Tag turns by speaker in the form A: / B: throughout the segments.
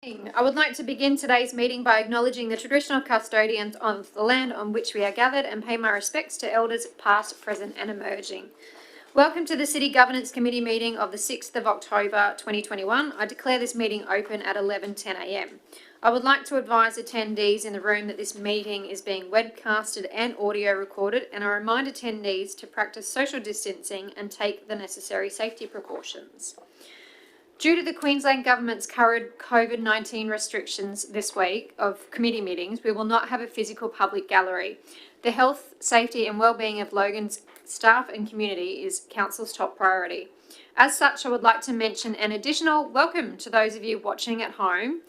A: I would like to begin today's meeting by acknowledging the traditional custodians of the land on which we are gathered and pay my respects to elders past, present and emerging. Welcome to the City Governance Committee meeting of the 6th of October 2021. I declare this meeting open at 11:10 a.m. I would like to advise attendees in the room that this meeting is being webcasted and audio recorded, and I remind attendees to practice social distancing and take the necessary safety precautions. Due to the Queensland Government's current COVID-19 restrictions this week of committee meetings, we will not have a physical public gallery. The health, safety and wellbeing of Logan's staff and community is Council's top priority. As such, I would like to mention an additional welcome to those of you watching at home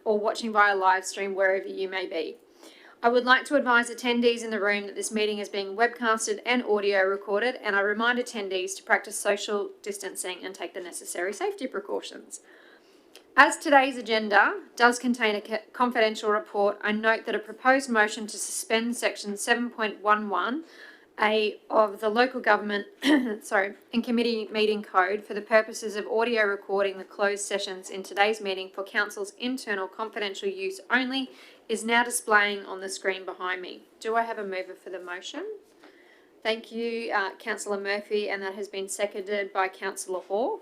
A: or watching via live stream wherever you may be. I would like to advise attendees in the room that this meeting is being webcasted and audio recorded, and I remind attendees to practice social distancing and take the necessary safety precautions. As today's agenda does contain a confidential report, I note that a proposed motion to suspend section 7.11A of the local government and committee meeting code for the purposes of audio recording the closed sessions in today's meeting for Council's internal confidential use only is now displaying on the screen behind me. Do I have a mover for the motion? Thank you, Councillor Murphy, and that has been seconded by Councillor Hall.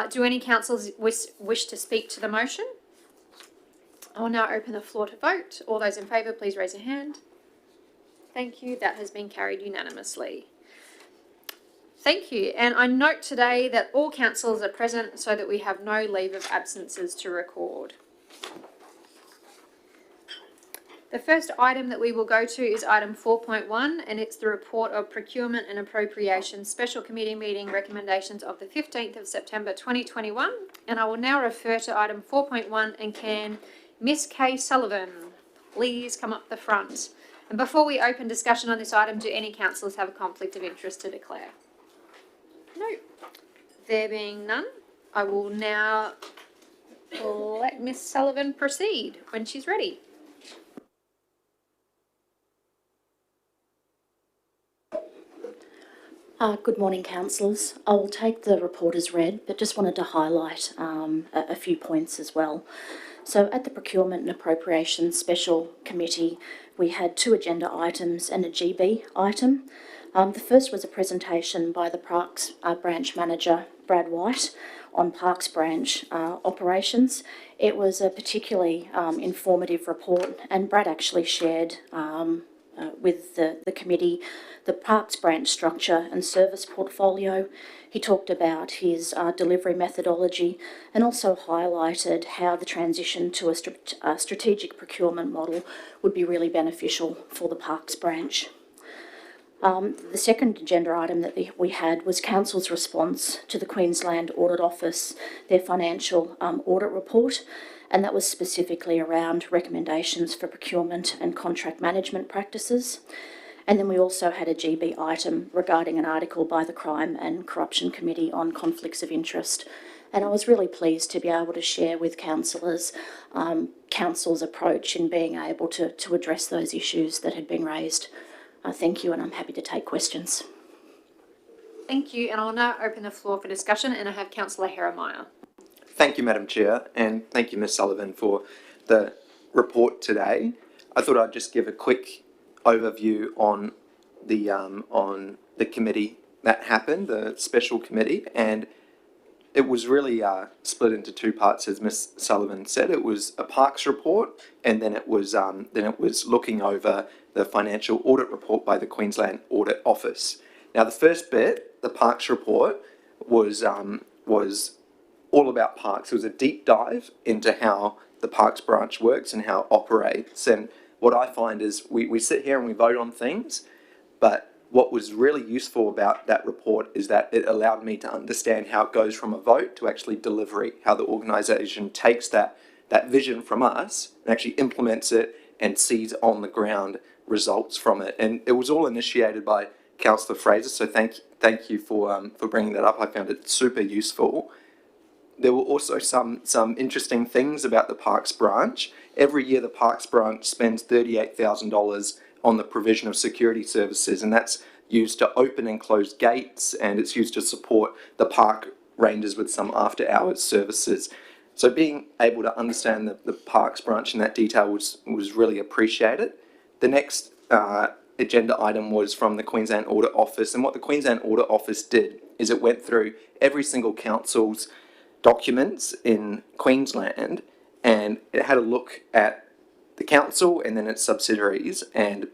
A: Do any councillors wish to speak to the motion? I will now open the floor to vote. All those in favour, please raise your hand. Thank you. That has been carried unanimously. Thank you. And I note today that all councillors are present so that we have no leave of absences to record. The first item that we will go to is item 4.1, and it's the report of Procurement and Appropriations Special Committee meeting recommendations of the 15th of September 2021. And I will now refer to item 4.1 and can Miss Kay Sullivan please come up the front. And before we open discussion on this item, do any councillors have a conflict of interest to declare? No. There being none, I will now let Miss Sullivan proceed when she's ready.
B: Good morning, councillors. I will take the report as read, but just wanted to highlight a few points as well. So at the Procurement and Appropriations Special Committee, we had 2 agenda items and a GB item. The first was a presentation by the Parks Branch Manager, Brad White, on Parks Branch operations. It was a particularly informative report, and Brad actually shared with the committee the Parks Branch structure and service portfolio. He talked about his delivery methodology and also highlighted how the transition to a strategic procurement model would be really beneficial for the Parks Branch. The second agenda item that we had was Council's response to the Queensland Audit Office, their financial audit report, and that was specifically around recommendations for procurement and contract management practices. And then we also had a GB item regarding an article by the Crime and Corruption Committee on conflicts of interest. And I was really pleased to be able to share with councillors Council's approach in being able to address those issues that had been raised. Thank you, and I'm happy to take questions.
A: Thank you, and I'll now open the floor for discussion, and I have Councillor Herrmeyer.
C: Thank you, Madam Chair, and thank you, Ms Sullivan, for the report today. I thought I'd just give a quick overview on the committee that happened, the special committee, and it was really split into 2 parts, as Ms Sullivan said. It was a Parks report, and then it was looking over the financial audit report by the Queensland Audit Office. Now, the first bit, the Parks report, was all about parks. It was a deep dive into how the Parks branch works and how it operates. And what I find is we sit here and we vote on things, but what was really useful about that report is that it allowed me to understand how it goes from a vote to actually delivery, how the organisation takes that vision from us and actually implements it and sees on the ground results from it. And it was all initiated by Councillor Fraser, so thank you for bringing that up. I found it super useful. There were also some interesting things about the Parks branch. Every year the Parks branch spends $38,000 on the provision of security services, and that's used to open and close gates, and it's used to support the park rangers with some after hours services. So being able to understand the parks branch in that detail was really appreciated. The next agenda item was from the Queensland Audit Office, and what the Queensland Audit Office did is it went through every single council's documents in Queensland, and it had a look at the council and then its subsidiaries. And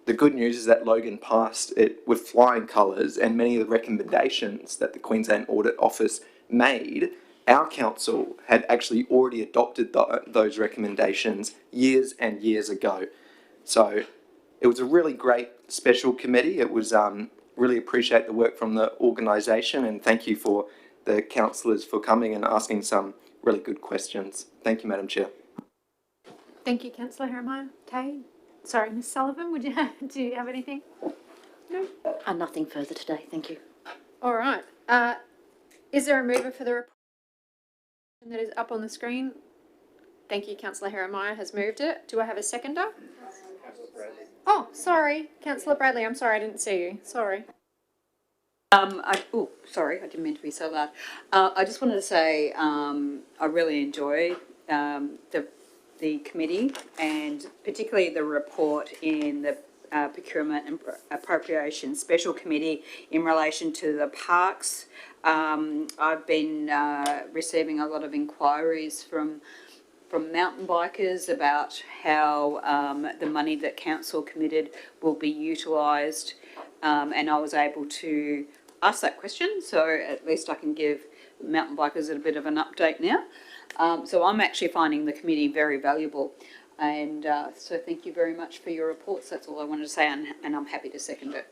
C: the good news is that Logan passed it with flying colours, and many of the recommendations that the Queensland Audit Office made, our council had actually already adopted those recommendations years and years ago. So it was a really great special committee. It was really appreciate the work from the organisation, and thank you for the councillors for coming and asking some really good questions. Thank you, Madam Chair.
A: Thank you, Councillor Jeremiah. Sorry, Ms Sullivan, do you have anything? No?
B: Nothing further today, thank you.
A: All right. Is there a mover for the report that is up on the screen? Thank you, Councillor Jeremiah has moved it. Do I have a seconder? Oh, sorry, Councillor Bradley, I'm sorry, I didn't see you. Sorry.
D: Sorry, I didn't mean to be so loud. I just wanted to say I really enjoy the committee, and particularly the report in the Procurement and Appropriation Special Committee in relation to the parks. I've been receiving a lot of inquiries from mountain bikers about how the money that council committed will be utilised, and I was able to ask that question, so at least I can give mountain bikers a bit of an update now. So I'm actually finding the committee very valuable, and so thank you very much for your reports. That's all I wanted to say, and I'm happy to second it.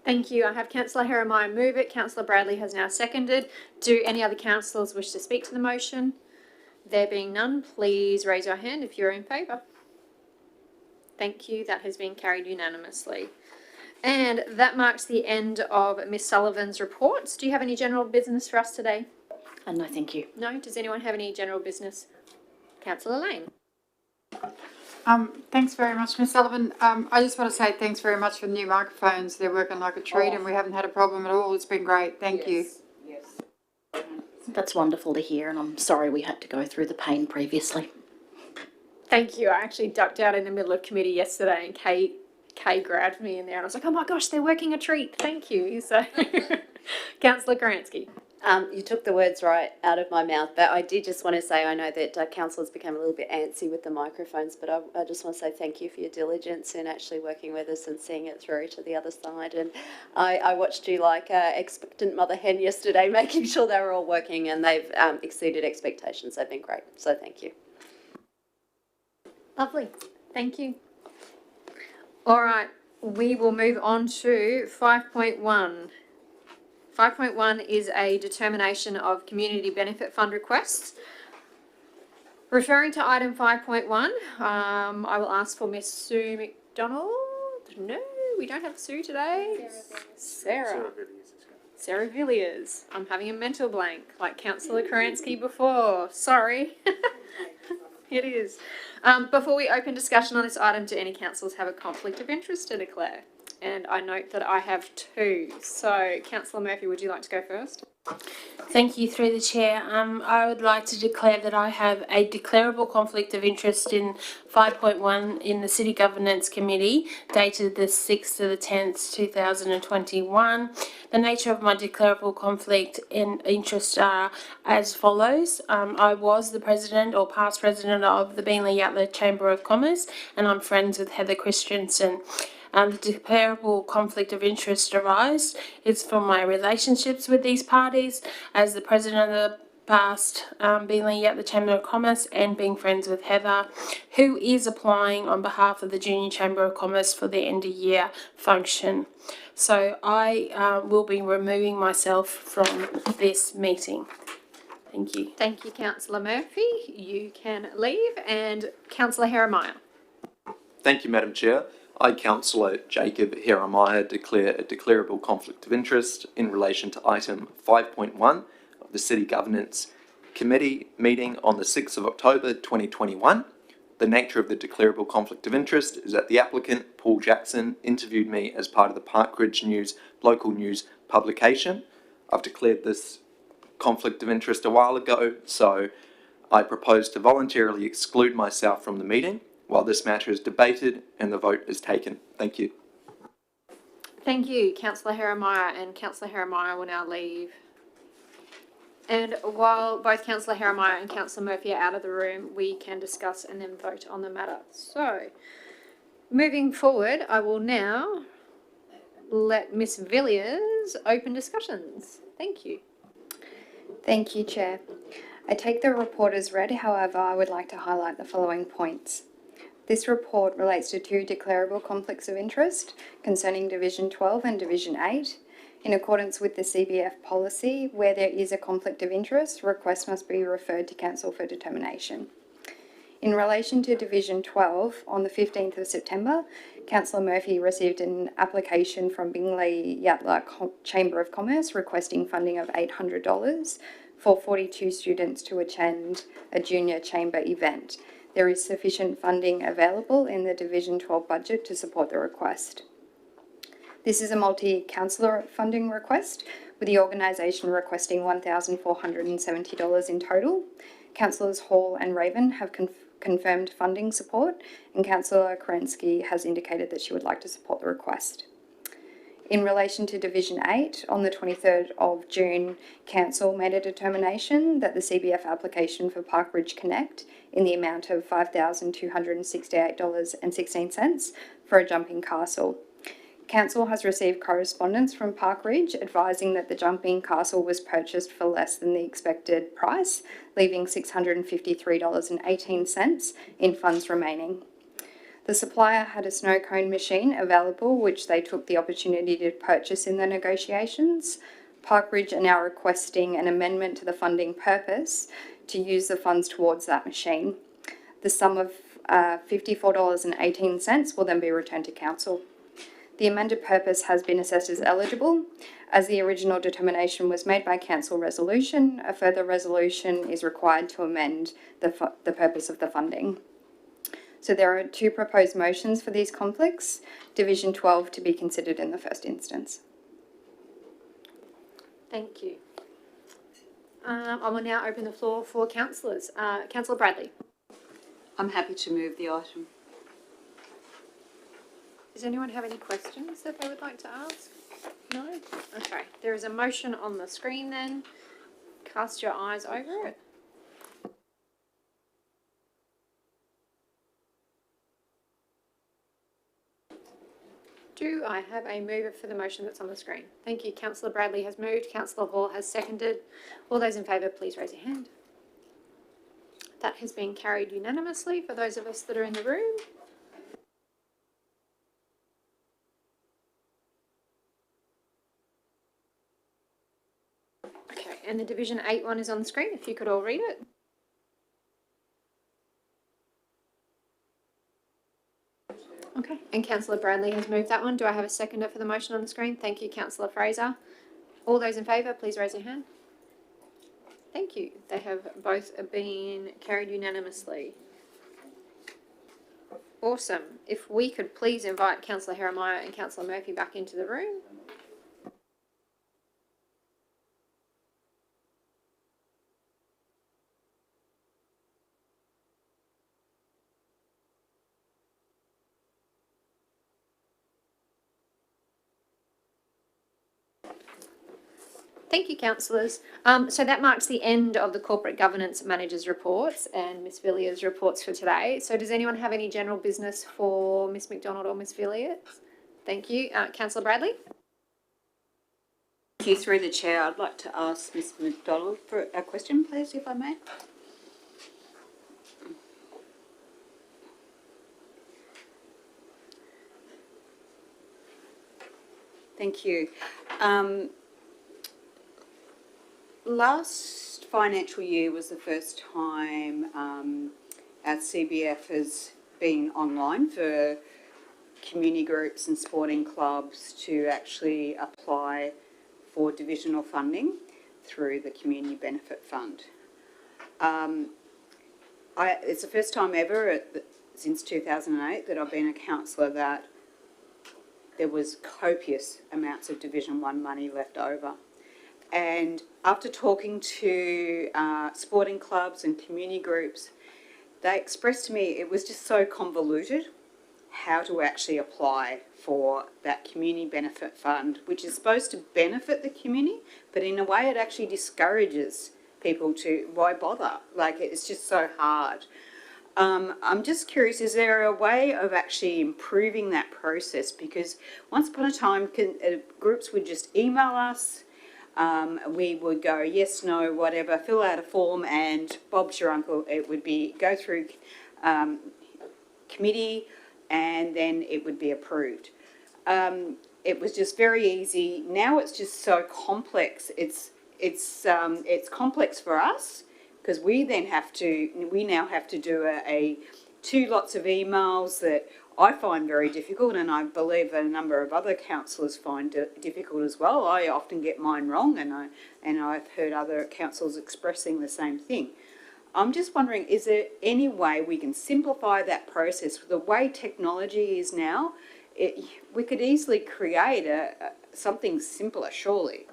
A: Thank you. I have Councillor Jeremiah move it. Councillor Bradley has now seconded. Do any other councillors wish to speak to the motion? There being none, please raise your hand if you're in favour. Thank you. That has been carried unanimously. And that marks the end of Ms Sullivan's reports. Do you have any general business for us today?
B: No, thank you.
A: No? Does anyone have any general business? Councillor Lane.
E: Thanks very much, Ms Sullivan. I just want to say thanks very much for the new microphones. They're working like a treat, and we haven't had a problem at all. It's been great. Thank you.
D: Yes.
B: That's wonderful to hear, and I'm sorry we had to go through the pain previously.
A: Thank you. I actually ducked out in the middle of committee yesterday, and Kay grabbed me in there, and I was like, oh my gosh, they're working a treat. Thank you. So, Councillor Kransky.
F: You took the words right out of my mouth, but I did just want to say I know that councillors became a little bit antsy with the microphones, but I just want to say thank you for your diligence in actually working with us and seeing it through to the other side. And I watched you like an expectant mother hen yesterday, making sure they were all working, and they've exceeded expectations. They've been great, so thank you.
A: Lovely. Thank you. All right, we will move on to 5.1. 5.1 is a determination of community benefit fund requests. Referring to item 5.1, I will ask for Miss Sue McDonald. No, we don't have Sue today. Sarah Villiers. I'm having a mental blank, like Councillor Kransky before. Sorry. It is. Before we open discussion on this item, do any councillors have a conflict of interest to declare? And I note that I have two. So, Councillor Murphy, would you like to go first?
G: Thank you, through the chair. I would like to declare that I have a declarable conflict of interest in 5.1 in the City Governance Committee, dated the 6th to the 10th, 2021. The nature of my declarable conflict in interest are as follows. I was the president or past president of the Beenleigh-Yatala Chamber of Commerce, and I'm friends with Heather Christensen. The declarable conflict of interest arise is from my relationships with these parties as the president of the past Beenleigh-Yatala Chamber of Commerce, and being friends with Heather, who is applying on behalf of the Junior Chamber of Commerce for the end of year function. So I will be removing myself from this meeting. Thank you.
A: Thank you, Councillor Murphy. You can leave. And Councillor Jeremiah.
C: Thank you, Madam Chair. I, Councillor Jacob Jeremiah, declare a declarable conflict of interest in relation to item 5.1 of the City Governance Committee meeting on the 6th of October 2021. The nature of the declarable conflict of interest is that the applicant, Paul Jackson, interviewed me as part of the Parkridge News local news publication. I've declared this conflict of interest a while ago, so I propose to voluntarily exclude myself from the meeting while this matter is debated and the vote is taken. Thank you.
A: Thank you, Councillor Heremiah, and Councillor Heremiah will now leave. And while both Councillor Heremiah and Councillor Murphy are out of the room, we can discuss and then vote on the matter. So, moving forward, I will now let Miss Villiers open discussions. Thank you.
H: Thank you, Chair. I take the report as read, however, I would like to highlight the following points. This report relates to two declarable conflicts of interest concerning Division 12 and Division 8. In accordance with the CBF policy, where there is a conflict of interest, requests must be referred to Council for determination. In relation to Division 12, on the 15th of September, Councillor Murphy received an application from Bingley Yatala Chamber of Commerce requesting funding of $800 for 42 students to attend a junior chamber event. There is sufficient funding available in the Division 12 budget to support the request. This is a multi-councillor funding request, with the organisation requesting $1,470 in total. Councillors Hall and Raven have confirmed funding support, and Councillor Kerensky has indicated that she would like to support the request. In relation to Division 8, on the 23rd of June, Council made a determination that the CBF application for Parkridge Connect in the amount of $5,268.16 for a jumping castle. Council has received correspondence from Parkridge advising that the jumping castle was purchased for less than the expected price, leaving $653.18 in funds remaining. The supplier had a snow cone machine available, which they took the opportunity to purchase in the negotiations. Parkridge are now requesting an amendment to the funding purpose to use the funds towards that machine. The sum of $54.18 will then be returned to Council. The amended purpose has been assessed as eligible. As the original determination was made by Council resolution, a further resolution is required to amend the purpose of the funding. So there are two proposed motions for these conflicts. Division 12 to be considered in the first instance.
A: Thank you. I will now open the floor for councillors. Councillor Bradley.
D: I'm happy to move the item.
A: Does anyone have any questions that they would like to ask? No? Okay. There is a motion on the screen then. Cast your eyes over it. Do I have a mover for the motion that's on the screen? Thank you. Councillor Bradley has moved. Councillor Hall has seconded. All those in favour, please raise your hand. That has been carried unanimously for those of us that are in the room. Okay, and the Division 8 one is on the screen, if you could all read it. Okay, and Councillor Bradley has moved that one. Do I have a seconder for the motion on the screen? Thank you, Councillor Fraser. All those in favour, please raise your hand. Thank you. They have both been carried unanimously. Awesome. If we could please invite Councillor Heremiah and Councillor Murphy back into the room. Thank you, councillors. So that marks the end of the Corporate Governance Manager's reports and Ms Villiers' reports for today. So does anyone have any general business for Ms McDonald or Ms Villiers? Thank you. Councillor Bradley?
D: Thank you. Through the chair, I'd like to ask Ms McDonald for a question, please, if I may. Thank you. Last financial year was the first time our CBF has been online for community groups and sporting clubs to actually apply for divisional funding through the Community Benefit Fund. It's the first time ever since 2008 that I've been a councillor that there was copious amounts of Division 1 money left over. And after talking to sporting clubs and community groups, they expressed to me it was just so convoluted how to actually apply for that community benefit fund, which is supposed to benefit the community, but in a way it actually discourages people to, why bother? Like, it's just so hard. I'm just curious, is there a way of actually improving that process? Because once upon a time, groups would just email us, we would go yes, no, whatever, fill out a form, and Bob's your uncle. It would be go through committee, and then it would be approved. It was just very easy. Now it's just so complex. It's complex for us because we now have to do a two lots of emails that I find very difficult, and I believe a number of other councillors find it difficult as well. I often get mine wrong, and I've heard other councillors expressing the same thing. I'm just wondering, is there any way we can simplify that process? The way technology is now, we could easily create something simpler, surely.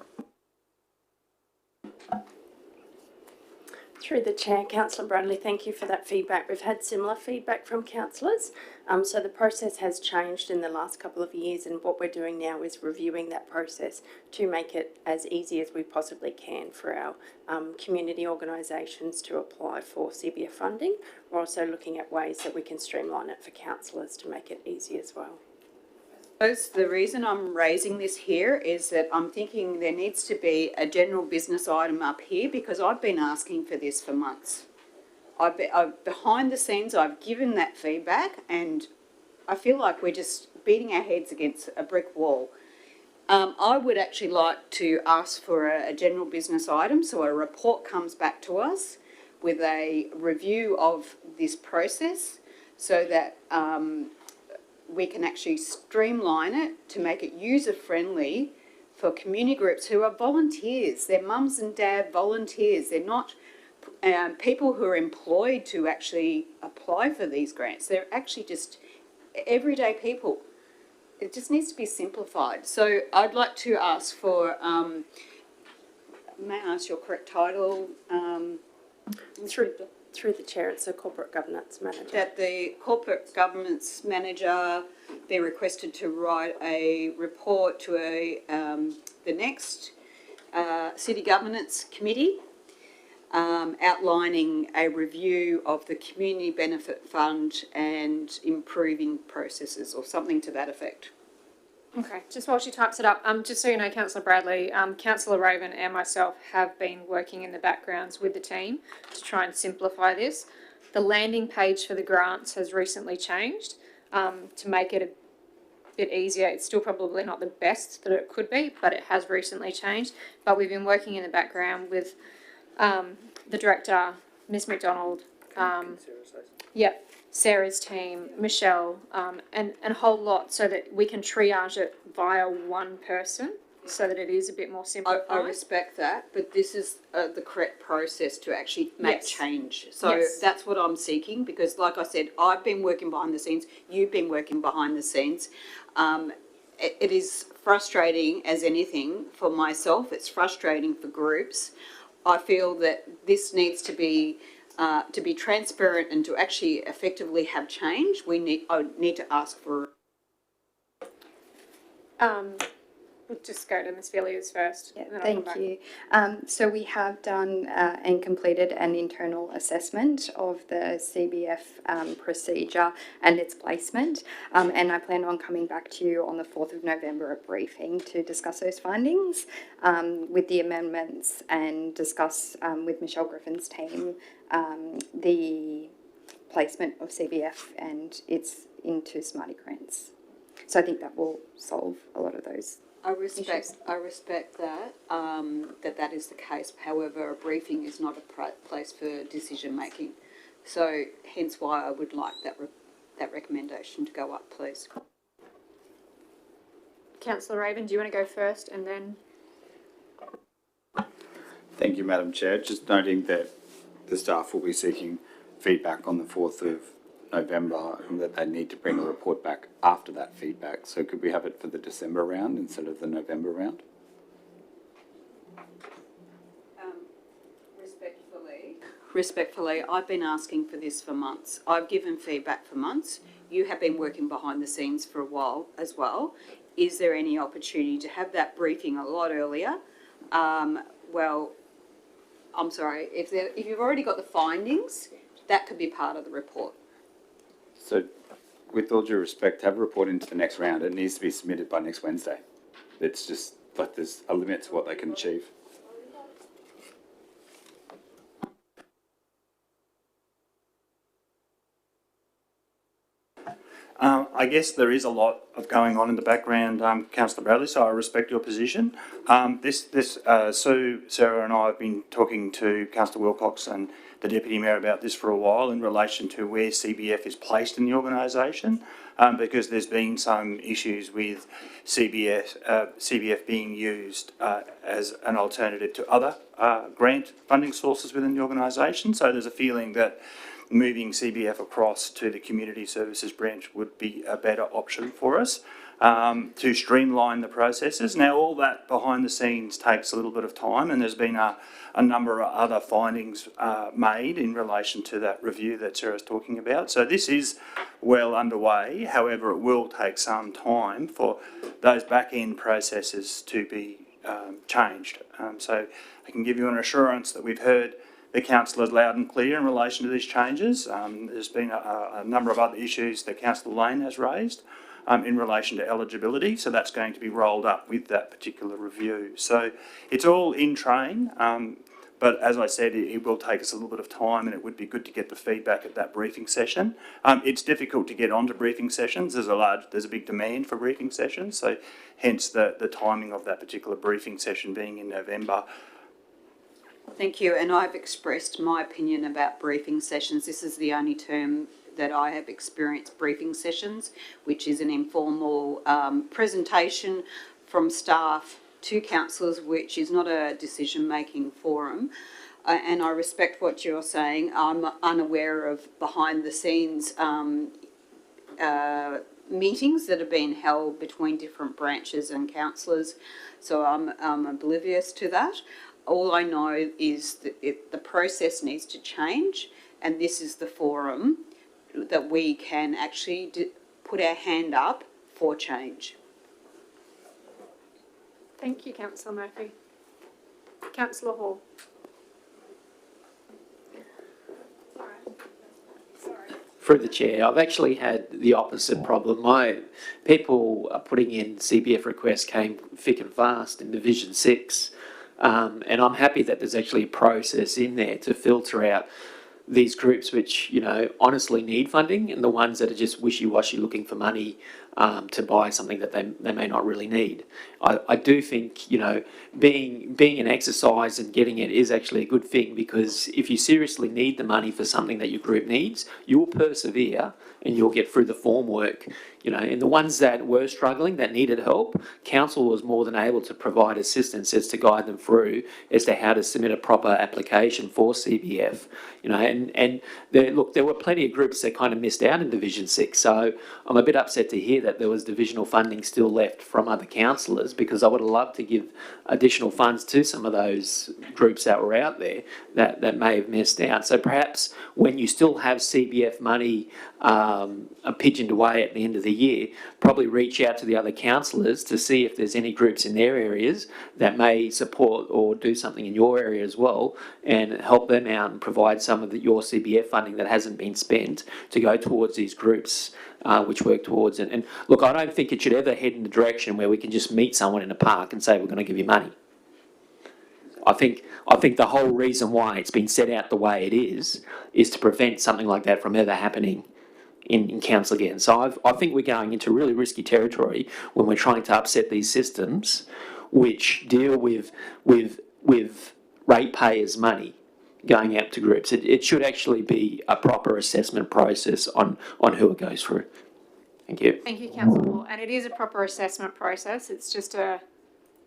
G: Through the chair, Councillor Bradley, thank you for that feedback. We've had similar feedback from councillors. So the process has changed in the last couple of years, and what we're doing now is reviewing that process to make it as easy as we possibly can for our community organisations to apply for CBF funding. We're also looking at ways that we can streamline it for councillors to make it easy as well.
D: The reason I'm raising this here is that I'm thinking there needs to be a general business item up here, because I've been asking for this for months. Behind the scenes, I've given that feedback, and I feel like we're just beating our heads against a brick wall. I would actually like to ask for a general business item, so a report comes back to us with a review of this process, so that we can actually streamline it to make it user-friendly for community groups who are volunteers. They're mums and dad volunteers. They're not people who are employed to actually apply for these grants. They're actually just everyday people. It just needs to be simplified. So I'd like to ask for, may I ask your correct title?
G: Through the chair, it's a corporate governance manager.
D: That the corporate governance manager be requested to write a report to the next city governance committee, outlining a review of the community benefit fund and improving processes, or something to that effect.
A: Okay, just while she types it up, just so you know, Councillor Bradley, Councillor Raven and myself have been working in the backgrounds with the team to try and simplify this. The landing page for the grants has recently changed to make it a bit easier. It's still probably not the best that it could be, but it has recently changed. But we've been working in the background with the director, Ms. McDonald, Sarah's team, Michelle, and a whole lot, so that we can triage it via one person, so that it is a bit more simplified.
D: I respect that, but this is the correct process to actually make change. So that's what I'm seeking, because like I said, I've been working behind the scenes, you've been working behind the scenes. It is frustrating as anything for myself, it's frustrating for groups. I feel that this needs to be transparent, and to actually effectively have change, I need to ask for.
A: We'll just go to Ms. Villiers first.
H: Yeah, thank you. So we have done and completed an internal assessment of the CBF procedure and its placement, and I plan on coming back to you on the 4th of November at briefing to discuss those findings with the amendments, and discuss with Michelle Griffin's team the placement of CBF and its into Smarty Grants. So I think that will solve a lot of those.
D: I respect that, that is the case. However, a briefing is not a place for decision making. So hence why I would like that recommendation to go up, please.
A: Councillor Raven, do you want to go first, and then?
I: Thank you, Madam Chair. Just noting that the staff will be seeking feedback on the 4th of November, and that they need to bring a report back after that feedback. So could we have it for the December round instead of the November round?
D: Respectfully, I've been asking for this for months. I've given feedback for months. You have been working behind the scenes for a while as well. Is there any opportunity to have that briefing a lot earlier? Well, I'm sorry, if you've already got the findings, that could be part of the report.
I: So, with all due respect, to have a report into the next round, it needs to be submitted by next Wednesday. It's just like there's a limit to what they can achieve.
J: I guess there is a lot of going on in the background, Councillor Bradley, so I respect your position. Sue, Sarah and I have been talking to Councillor Wilcox and the Deputy Mayor about this for a while in relation to where CBF is placed in the organisation, because there's been some issues with CBF being used as an alternative to other grant funding sources within the organisation. So there's a feeling that moving CBF across to the community services branch would be a better option for us to streamline the processes. Now, all that behind the scenes takes a little bit of time, and there's been a number of other findings made in relation to that review that Sarah's talking about. So this is well underway. However, it will take some time for those back-end processes to be changed. So I can give you an assurance that we've heard the councillors loud and clear in relation to these changes. There's been a number of other issues that Councillor Lane has raised in relation to eligibility, so that's going to be rolled up with that particular review. So it's all in train, but as I said, it will take us a little bit of time, and it would be good to get the feedback at that briefing session. It's difficult to get onto briefing sessions. There's a big demand for briefing sessions, so hence the timing of that particular briefing session being in November.
D: Thank you, and I've expressed my opinion about briefing sessions. This is the only term that I have experienced briefing sessions, which is an informal presentation from staff to councillors, which is not a decision-making forum. And I respect what you're saying. I'm unaware of behind-the-scenes meetings that have been held between different branches and councillors, so I'm oblivious to that. All I know is that the process needs to change, and this is the forum that we can actually put our hand up for change.
A: Thank you, Councillor Murphy. Councillor Hall.
K: Through the chair, I've actually had the opposite problem. My people are putting in CBF requests came thick and fast in Division 6. And I'm happy that there's actually a process in there to filter out these groups which, you know, honestly need funding and the ones that are just wishy-washy looking for money to buy something that they may not really need. I do think, you know, being an exercise and getting it is actually a good thing, because if you seriously need the money for something that your group needs, you'll persevere and you'll get through the form work. You know, and the ones that were struggling, that needed help, council was more than able to provide assistance as to guide them through as to how to submit a proper application for CBF. You know, and there were plenty of groups that kind of missed out in Division 6. So I'm a bit upset to hear that there was divisional funding still left from other councillors, because I would have loved to give additional funds to some of those groups that were out there that may have missed out. So perhaps when you still have CBF money pigeoned away at the end of the year, probably reach out to the other councillors to see if there's any groups in their areas that may support or do something in your area as well, and help them out and provide some of your CBF funding that hasn't been spent to go towards these groups which work towards it. And look, I don't think it should ever head in the direction where we can just meet someone in a park and say we're going to give you money. I think the whole reason why it's been set out the way it is to prevent something like that from ever happening in council again. So I think we're going into really risky territory when we're trying to upset these systems which deal with ratepayers' money going out to groups. It should actually be a proper assessment process on who it goes through. Thank you.
A: Thank you, Councillor Hall. And it is a proper assessment process. It's just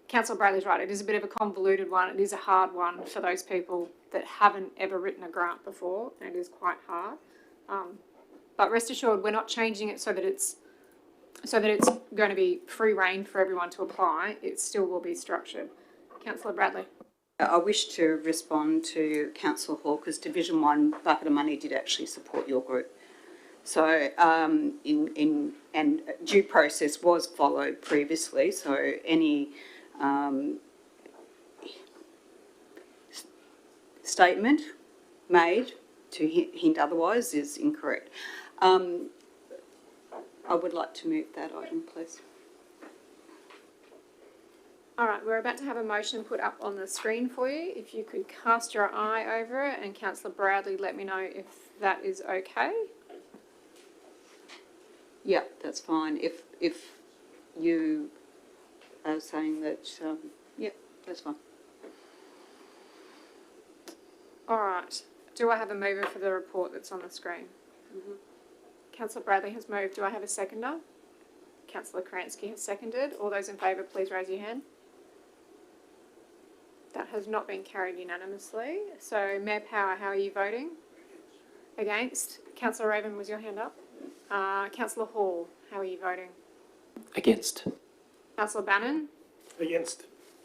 A: Councillor Bradley's right, it is a bit of a convoluted one. It is a hard one for those people that haven't ever written a grant before, and it is quite hard. But rest assured, we're not changing it so that it's going to be free rein for everyone to apply. It still will be structured. Councillor Bradley.
D: I wish to respond to Councillor Hawker's Division 1 bucket of money did actually support your group. So, and due process was followed previously, so any statement made to hint otherwise is incorrect. I would like to move that item, please.
A: All right, we're about to have a motion put up on the screen for you. If you could cast your eye over it, and Councillor Bradley, let me know if that is okay.
D: Yeah, that's fine. If you are saying that, yeah, that's fine.
A: All right. Do I have a mover for the report that's on the screen? Councillor Bradley has moved. Do I have a seconder? Councillor Kransky has seconded. All those in favour, please raise your hand. That has not been carried unanimously. So, Mayor Power, how are you voting? Against. Councillor Raven, was your hand up? Councillor Hall, how are you voting?
K: Against.
A: Councillor Bannon?
J: Against.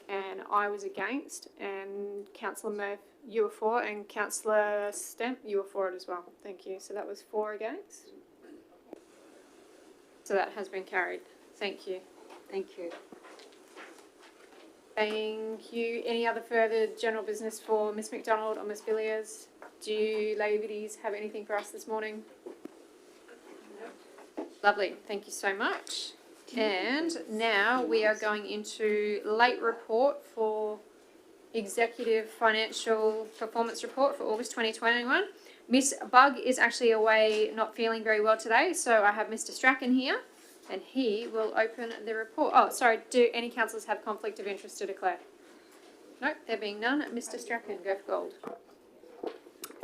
A: And I was against. And Councillor Murph, you were for. And Councillor Stemp, you were for it as well. Thank you. So that was 4 against. So that has been carried. Thank you.
D: Thank you.
A: Thank you. Any other further general business for Ms McDonald or Ms Villiers? Do you ladies have anything for us this morning? Lovely. Thank you so much. And now we are going into late report for Executive Financial Performance Report for August 2021. Miss Bug is actually away, not feeling very well today, so I have Mr Strachan here, and he will open the report. Oh, sorry, do any councillors have conflict of interest to declare? No, there being none. Mr Strachan, go for gold.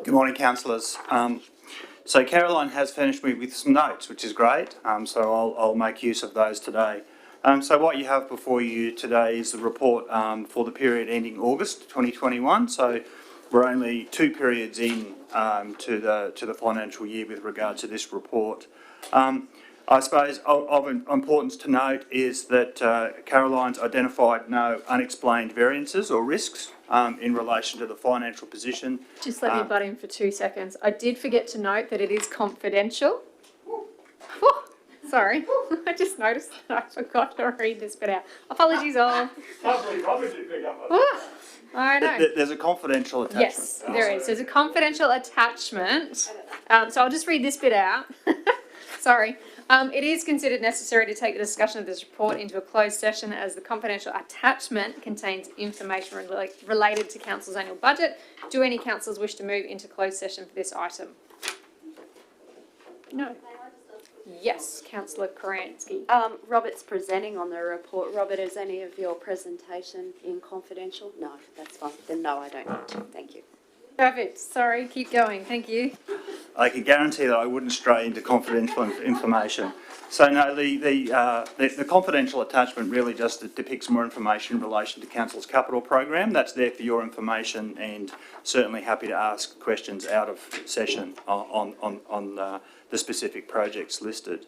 J: Good morning, councillors. So Caroline has furnished me with some notes, which is great. So I'll make use of those today. So what you have before you today is the report for the period ending August 2021. So we're only 2 periods in to the financial year with regard to this report. I suppose of importance to note is that Caroline's identified no unexplained variances or risks in relation to the financial position.
A: Just let me butt in for 2 seconds. I did forget to note that it is confidential. Sorry, I just noticed that I forgot to read this bit out. Apologies all. I know.
J: There's a confidential attachment.
A: Yes, there is. There's a confidential attachment. So I'll just read this bit out. Sorry. It is considered necessary to take the discussion of this report into a closed session as the confidential attachment contains information related to council's annual budget. Do any councillors wish to move into closed session for this item? No. Yes, Councillor Kransky.
F: Robert's presenting on the report. Robert, is any of your presentation in confidential? No, that's fine. Then no, I don't need to. Thank you.
A: Perfect. Sorry, keep going. Thank you.
J: I can guarantee that I wouldn't stray into confidential information. So no, the confidential attachment really just depicts more information in relation to council's capital program. That's there for your information, and certainly happy to ask questions out of session on the specific projects listed.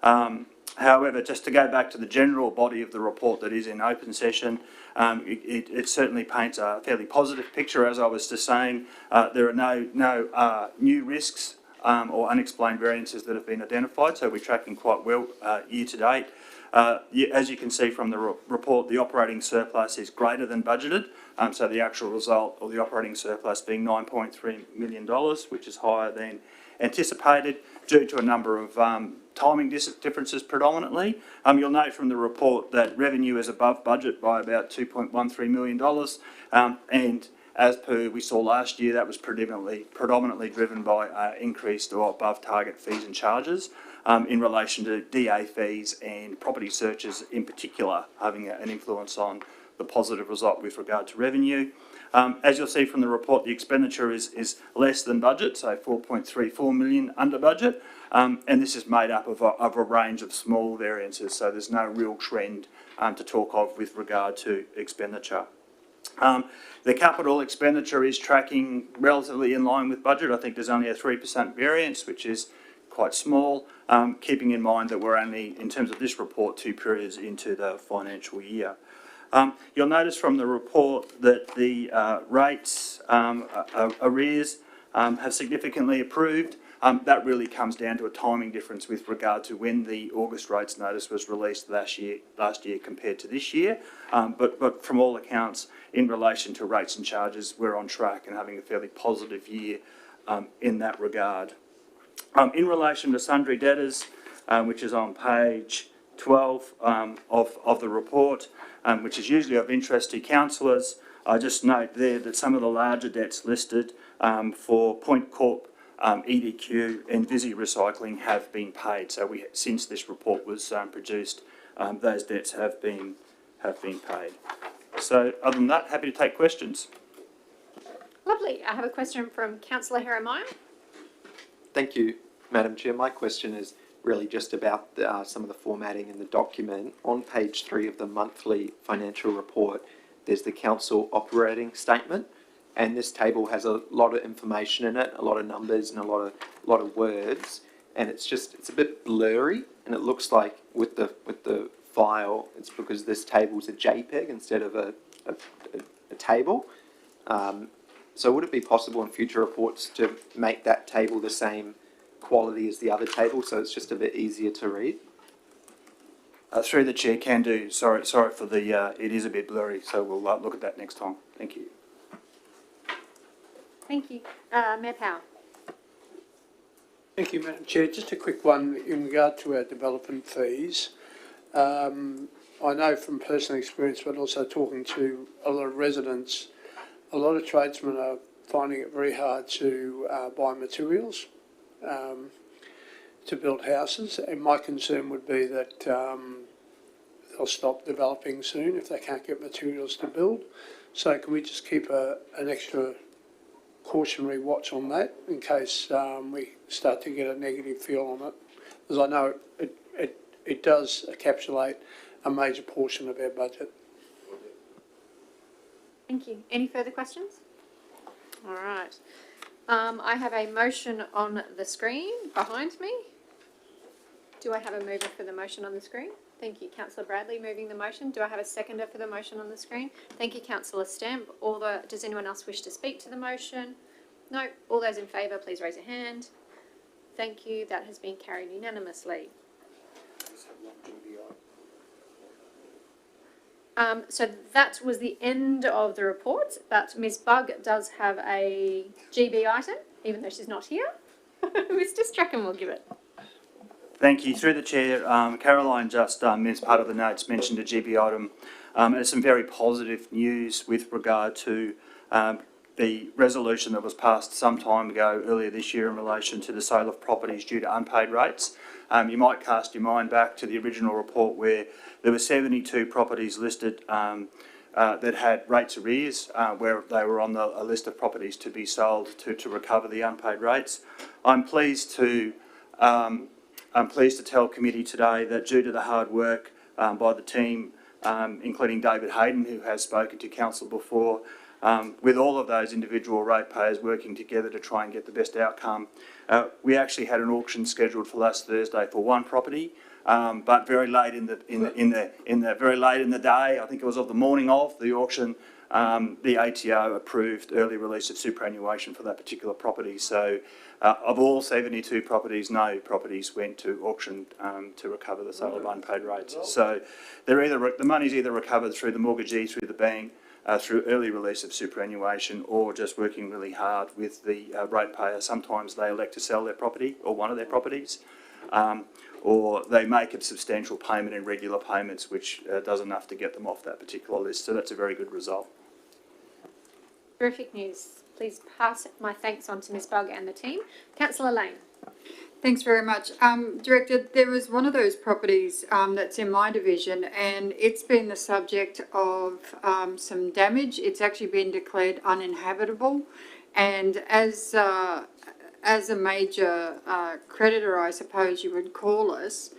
J: However, just to go back to the general body of the report that is in open session, it certainly paints a fairly positive picture. As I was just saying, there are no new risks or unexplained variances that have been identified, so we're tracking quite well year to date. As you can see from the report, the operating surplus is greater than budgeted, so the actual result, or the operating surplus, being $9.3 million, which is higher than anticipated due to a number of timing differences predominantly. You'll note from the report that revenue is above budget by about $2.13 million, and as per we saw last year, that was predominantly driven by increased or above target fees and charges in relation to DA fees and property searches in particular, having an influence on the positive result with regard to revenue. As you'll see from the report, the expenditure is less than budget, so 4.34 million under budget, and this is made up of a range of small variances, so there's no real trend to talk of with regard to expenditure. The capital expenditure is tracking relatively in line with budget. I think there's only a 3% variance, which is quite small, keeping in mind that we're only, in terms of this report, 2 periods into the financial year. You'll notice from the report that the rates arrears have significantly improved. That really comes down to a timing difference with regard to when the August rates notice was released last year compared to this year. But from all accounts, in relation to rates and charges, we're on track and having a fairly positive year in that regard. In relation to sundry debtors, which is on page 12 of the report, which is usually of interest to councillors, I just note there that some of the larger debts listed for Point Corp, EDQ and Visy Recycling have been paid. So since this report was produced, those debts have been paid. So other than that, happy to take questions.
A: Lovely. I have a question from Councillor Jeremiah.
C: Thank you, Madam Chair. My question is really just about some of the formatting in the document. On page 3 of the monthly financial report, there's the council operating statement, and this table has a lot of information in it, a lot of numbers and a lot of words, and it's a bit blurry, and it looks like with the file, it's because this table's a JPEG instead of a table. So would it be possible in future reports to make that table the same quality as the other table, so it's just a bit easier to read?
J: Through the chair, can do. Sorry for the, it is a bit blurry, so we'll look at that next time. Thank you.
A: Thank you. Mayor Power.
L: Thank you, Madam Chair. Just a quick one in regard to our development fees. I know from personal experience, but also talking to a lot of residents, a lot of tradesmen are finding it very hard to buy materials to build houses, and my concern would be that they'll stop developing soon if they can't get materials to build. So can we just keep an extra cautionary watch on that in case we start to get a negative feel on it? Because I know it does encapsulate a major portion of our budget.
A: Thank you. Any further questions? All right. I have a motion on the screen behind me. Do I have a mover for the motion on the screen? Thank you, Councillor Bradley moving the motion. Do I have a seconder for the motion on the screen? Thank you, Councillor Stamp. Does anyone else wish to speak to the motion? No. All those in favour, please raise your hand. Thank you. That has been carried unanimously. So that was the end of the report, but Ms Bugg does have a GB item, even though she's not here. Mr Strachan will give it.
J: Thank you. Through the chair, Caroline just, as part of the notes, mentioned a GB item. There's some very positive news with regard to the resolution that was passed some time ago, earlier this year, in relation to the sale of properties due to unpaid rates. You might cast your mind back to the original report where there were 72 properties listed that had rates arrears, where they were on a list of properties to be sold to recover the unpaid rates. I'm pleased to tell committee today that due to the hard work by the team, including David Hayden, who has spoken to council before, with all of those individual ratepayers working together to try and get the best outcome, we actually had an auction scheduled for last Thursday for one property, but very late in the day, I think it was of the morning of the auction, the ATO approved early release of superannuation for that particular property. So, of all 72 properties, no properties went to auction to recover the sale of unpaid rates. So, the money's either recovered through the mortgagee, through the bank, through early release of superannuation, or just working really hard with the ratepayer. Sometimes they elect to sell their property or one of their properties, or they make a substantial payment in regular payments, which does enough to get them off that particular list. So that's a very good result.
A: Terrific news. Please pass my thanks on to Ms Bugg and the team. Councillor Lane.
E: Thanks very much. Director, there was one of those properties that's in my division, and it's been the subject of some damage. It's actually been declared uninhabitable, and as a major creditor, I suppose you would call us,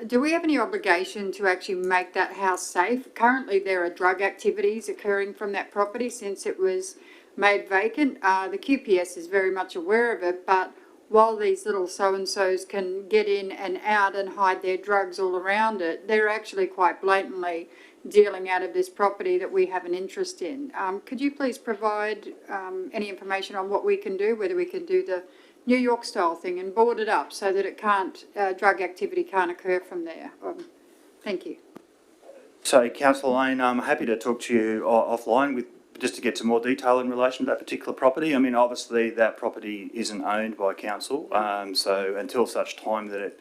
E: do we have any obligation to actually make that house safe? Currently, there are drug activities occurring from that property since it was made vacant. The QPS is very much aware of it, but while these little so-and-sos can get in and out and hide their drugs all around it, they're actually quite blatantly dealing out of this property that we have an interest in. Could you please provide any information on what we can do, whether we can do the New York style thing and board it up so that it can't, drug activity can't occur from there? Thank you.
J: So, Councillor Lane, I'm happy to talk to you offline with, just to get some more detail in relation to that particular property. I mean, obviously that property isn't owned by council, so until such time that it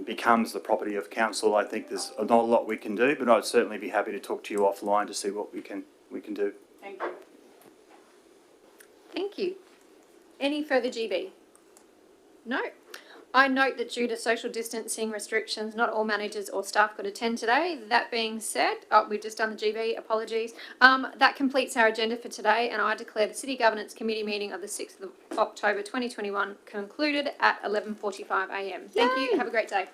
J: becomes the property of council, I think there's not a lot we can do, but I'd certainly be happy to talk to you offline to see what we can do.
E: Thank you.
A: Thank you. Any further GB? No. I note that due to social distancing restrictions, not all managers or staff could attend today. That being said, we've just done the GB, apologies. That completes our agenda for today, and I declare the City Governance Committee meeting of the 6th of October 2021 concluded at 11:45 a.m. Thank you. Have a great day.